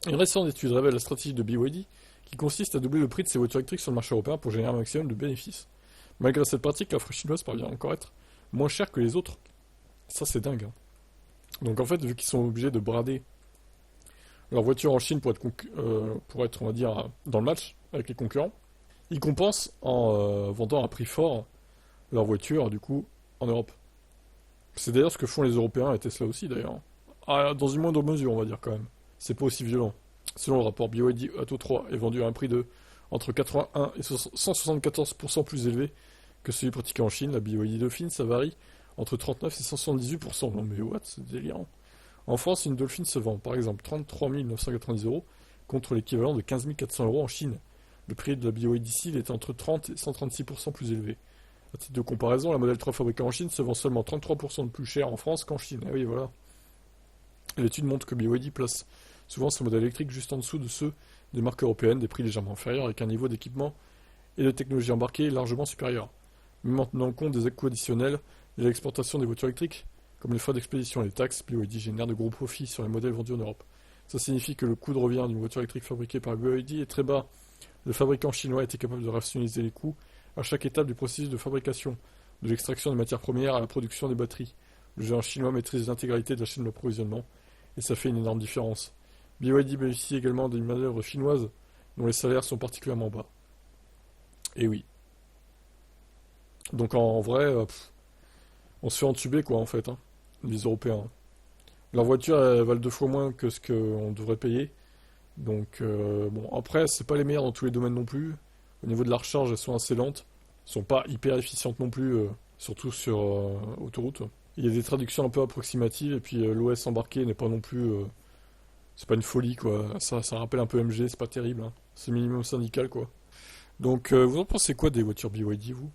Une récente étude révèle la stratégie de BYD qui consiste à doubler le prix de ses voitures électriques sur le marché européen pour générer un maximum de bénéfices. Malgré cette pratique, l'offre chinoise parvient encore à être moins chère que les autres. Ça, c'est dingue, hein. Donc en fait, vu qu'ils sont obligés de brader leur voiture en Chine pour être, on va dire, dans le match avec les concurrents, ils compensent en vendant à un prix fort leur voiture, du coup, en Europe. C'est d'ailleurs ce que font les Européens et Tesla aussi, d'ailleurs. Ah, dans une moindre mesure, on va dire quand même. C'est pas aussi violent. Selon le rapport, BYD Atto 3 est vendu à un prix de entre 81 et 174% plus élevé que celui pratiqué en Chine. La BYD Dolphin, ça varie entre 39 et 178%. Non mais what, c'est délirant. En France, une Dolphin se vend par exemple 33 990 euros contre l'équivalent de 15 400 euros en Chine. Le prix de la BYD ici est entre 30 et 136% plus élevé. À titre de comparaison, la Model 3 fabriquée en Chine se vend seulement 33% de plus cher en France qu'en Chine. Ah oui, voilà. L'étude montre que BYD place souvent ses modèles électriques juste en dessous de ceux des marques européennes, des prix légèrement inférieurs avec un niveau d'équipement et de technologie embarquée largement supérieur. Même en tenant compte des coûts additionnels et de l'exportation des voitures électriques, comme les frais d'expédition et les taxes, BYD génère de gros profits sur les modèles vendus en Europe. Ça signifie que le coût de revient d'une voiture électrique fabriquée par BYD est très bas. Le fabricant chinois était capable de rationaliser les coûts à chaque étape du processus de fabrication, de l'extraction des matières premières à la production des batteries. Le géant chinois maîtrise l'intégralité de la chaîne d'approvisionnement, et ça fait une énorme différence. BYD bénéficie également d'une main-d'œuvre chinoise dont les salaires sont particulièrement bas. Et oui. Donc en vrai, on se fait entuber quoi en fait, hein, les Européens. Leurs voitures elles valent deux fois moins que ce qu'on devrait payer. Donc bon, après c'est pas les meilleures dans tous les domaines non plus. Au niveau de la recharge, elles sont assez lentes. Elles sont pas hyper efficientes non plus, surtout sur autoroute. Il y a des traductions un peu approximatives et puis l'OS embarqué n'est pas non plus, c'est pas une folie quoi. Ça rappelle un peu MG, c'est pas terrible, hein. C'est minimum syndical quoi. Donc vous en pensez quoi des voitures BYD vous?